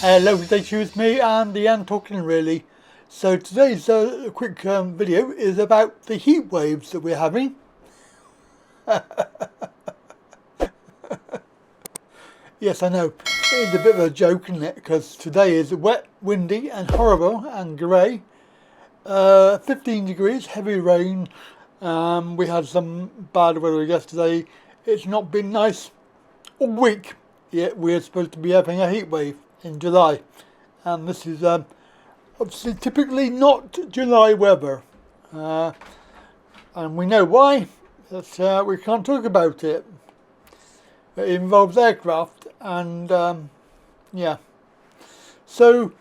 Hello, today with me and the Talkin really. So today's quick video is about the heat waves that we're having. Yes, I know, it's a bit of a joke, isn't it? Because today is wet, windy and horrible and grey. 15 degrees, heavy rain. We had some bad weather yesterday. It's not been nice all week, yet we're supposed to be having a heat wave in July, and this is obviously typically not July weather, and we know why. That we can't talk about it. It involves aircraft, and yeah. So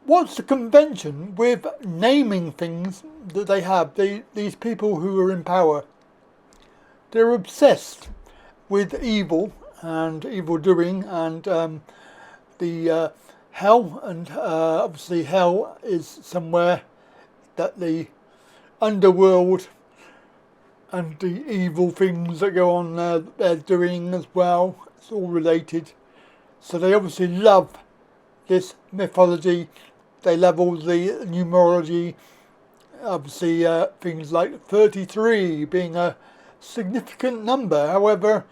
what's the convention with naming things that they have? These people who are in power, they're obsessed with evil and evil doing, and the hell, and obviously hell is somewhere that the underworld and the evil things that go on there they're doing as well. It's all related. So they obviously love this mythology. They love all the numerology. Obviously things like 33 being a significant number. However,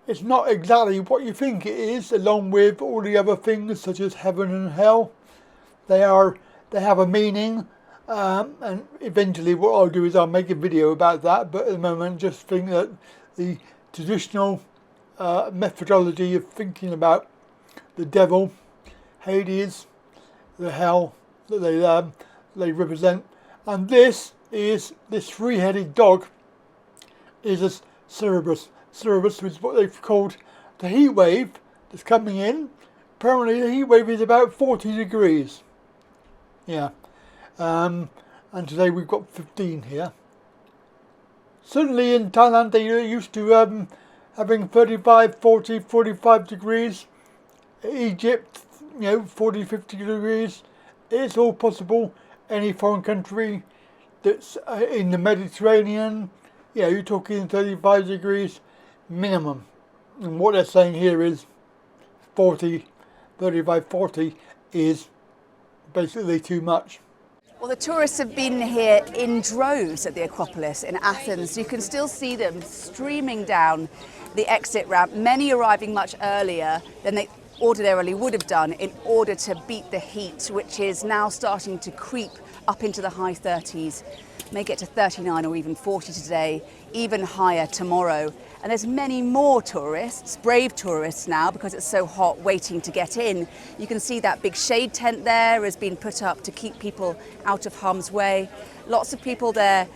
it's not exactly what you think it is, along with all the other things such as heaven and hell. They have a meaning, and eventually what I'll do is I'll make a video about that, but at the moment just think that the traditional methodology of thinking about the devil, Hades, the hell that they represent, and this three-headed dog is a ceberus. Ceberus is what they've called the heat wave that's coming in. Apparently the heat wave is about 40 degrees. Yeah. And today we've got 15 here. Certainly in Thailand they are used to having 35, 40, 45 degrees. Egypt, 40, 50 degrees. It's all possible. Any foreign country that's in the Mediterranean, you're talking 35 degrees minimum, and what they're saying here is 40, 35, 40 is basically too much. Well, the tourists have been here in droves at the Acropolis in Athens. You can still see them streaming down the exit ramp, many arriving much earlier than they ordinarily would have done in order to beat the heat, which is now starting to creep up into the high 30s. May get to 39 or even 40 today, even higher tomorrow. And there's many more tourists, brave tourists now, because it's so hot, waiting to get in. You can see that big shade tent there has been put up to keep people out of harm's way. Lots of people there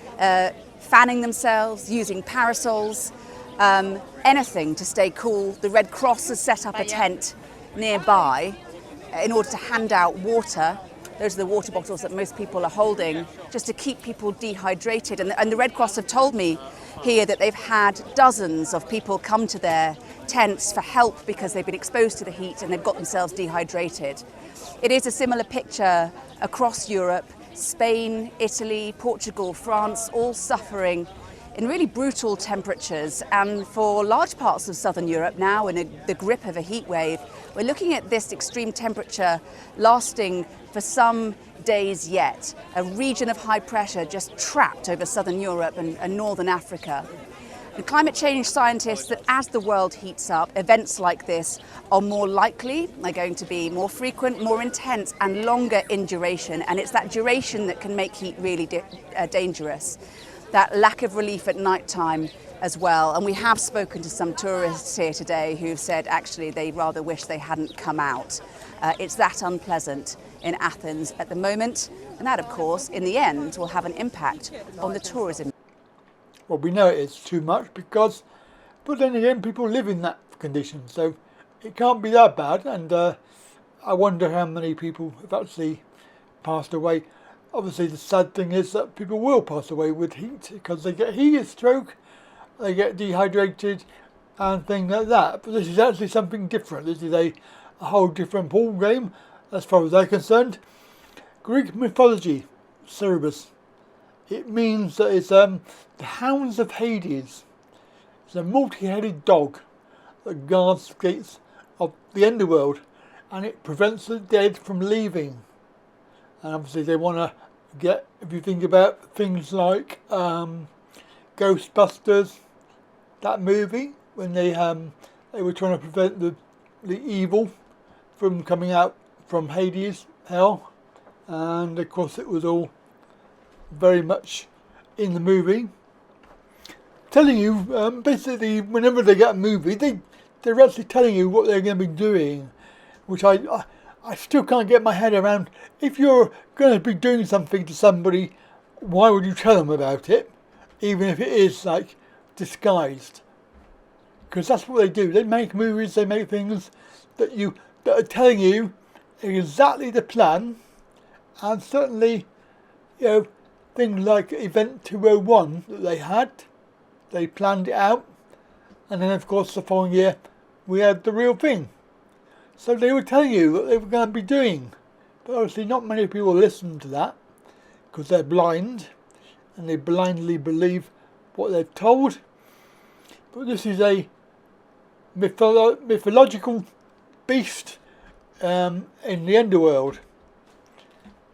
fanning themselves, using parasols, anything to stay cool. The Red Cross has set up a tent nearby in order to hand out water. Those are the water bottles that most people are holding, just to keep people dehydrated. And the Red Cross have told me here that they've had dozens of people come to their tents for help because they've been exposed to the heat and they've got themselves dehydrated. It is a similar picture across Europe. Spain, Italy, Portugal, France, all suffering in really brutal temperatures, and for large parts of southern Europe now in the grip of a heat wave. We're looking at this extreme temperature lasting for some days yet, a region of high pressure just trapped over southern Europe and northern Africa. And climate change scientists that as the world heats up, events like this are more likely, they're going to be more frequent, more intense and longer in duration, and it's that duration that can make heat really dangerous. That lack of relief at night time as well. And we have spoken to some tourists here today who've said actually they rather wish they hadn't come out. It's that unpleasant in Athens at the moment, and that of course in the end will have an impact on the tourism. Well, we know it's too much but then again people live in that condition, so it can't be that bad, and I wonder how many people have actually passed away. Obviously the sad thing is that people will pass away with heat because they get heat stroke, they get dehydrated and things like that. But this is actually something different. This is a whole different ball game as far as they're concerned. Greek mythology, ceberus. it means that it's the Hounds of Hades. It's a multi-headed dog that guards the gates of the underworld, and it prevents the dead from leaving. And obviously they want to get, if you think about things like Ghostbusters, that movie, when they were trying to prevent the evil from coming out from Hades, hell, and of course it was all very much in the movie, telling you basically whenever they get a movie, they're actually telling you what they're going to be doing, which I still can't get my head around. If you're going to be doing something to somebody, why would you tell them about it, even if it is like disguised? Because that's what they do. They make movies, they make things that are telling you exactly the plan, and certainly, you know, things like Event 201 that they planned it out, and then of course the following year we had the real thing. So they were telling you what they were going to be doing, but obviously not many people listen to that because they're blind and they blindly believe what they're told. But this is a mythological beast in the underworld,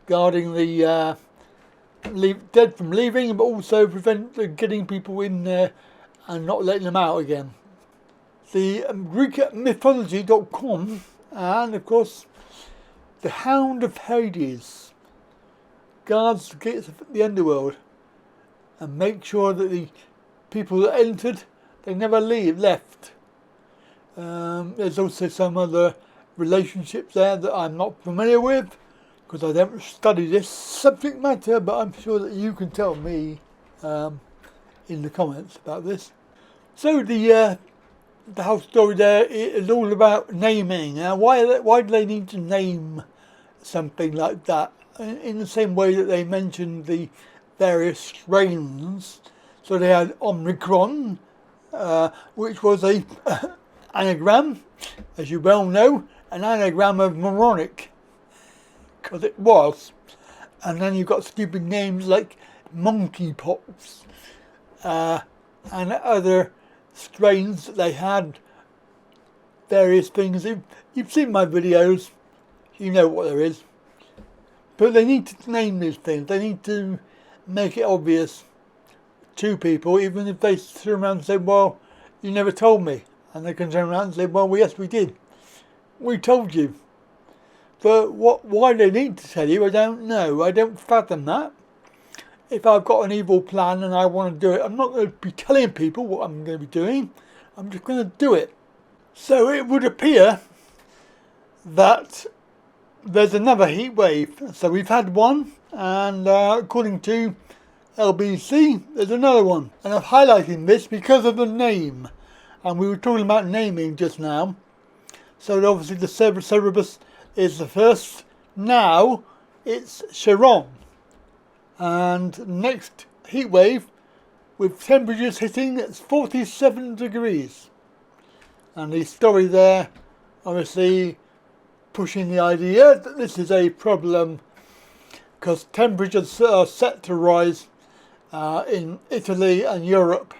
guarding the dead from leaving, but also prevent getting people in there and not letting them out again. The Greek mythology.com, and of course the Hound of Hades guards the gates of the underworld and make sure that the people that entered, they never left. There's also some other relationships there that I'm not familiar with because I don't study this subject matter, but I'm sure that you can tell me in the comments about this. So the whole story there is all about naming. Now, why do they need to name something like that? In the same way that they mentioned the various strains. So they had Omicron, which was a anagram, as you well know, an anagram of moronic, because it was. And then you've got stupid names like monkeypox and other strains that they had, various things. If you've seen my videos, you know what there is. But they need to name these things. They need to make it obvious to people, even if they turn around and say, well, you never told me. And they can turn around and say, well, yes, we did. We told you. But why they need to tell you, I don't know. I don't fathom that. If I've got an evil plan and I want to do it, I'm not going to be telling people what I'm going to be doing. I'm just going to do it. So it would appear that there's another heat wave. So we've had one, and according to LBC, there's another one. And I'm highlighting this because of the name. And we were talking about naming just now. So obviously the ceberus is the first. Now it's charon. And next heat wave with temperatures hitting at 47 degrees. And the story there obviously pushing the idea that this is a problem because temperatures are set to rise in Italy and Europe.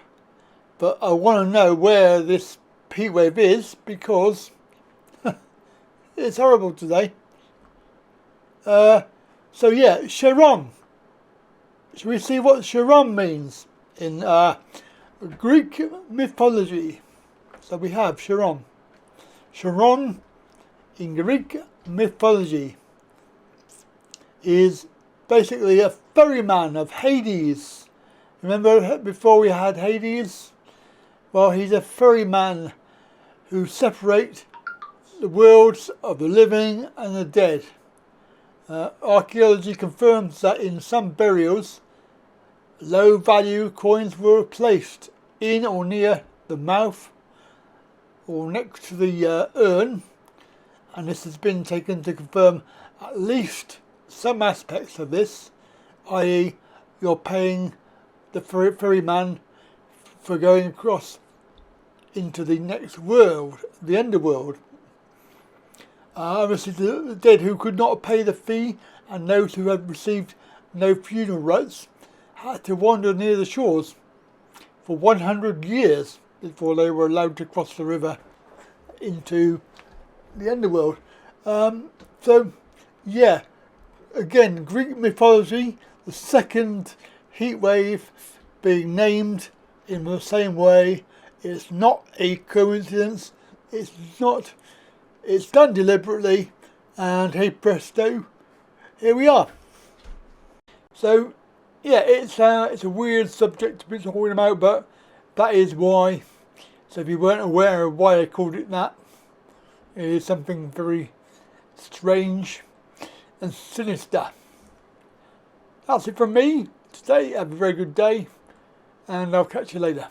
But I want to know where this heat wave is because it's horrible today. So yeah, charon. Shall we see what charon means in Greek mythology? So we have charon. Charon in Greek mythology is basically a ferryman of Hades. Remember before we had Hades? Well, he's a ferryman who separates the worlds of the living and the dead. Archaeology confirms that in some burials, low-value coins were placed in or near the mouth or next to the urn, and this has been taken to confirm at least some aspects of this, i.e. you're paying the ferryman for going across into the next world, the underworld. Obviously the dead who could not pay the fee and those who had received no funeral rites had to wander near the shores for 100 years before they were allowed to cross the river into the underworld. So, yeah, again, Greek mythology, the second heat wave being named in the same way. It's not a coincidence. It's not. It's done deliberately, and hey presto, here we are. So, yeah, it's a weird subject to be talking about, but that is why. So if you weren't aware of why I called it that, it is something very strange and sinister. That's it from me today. Have a very good day, and I'll catch you later.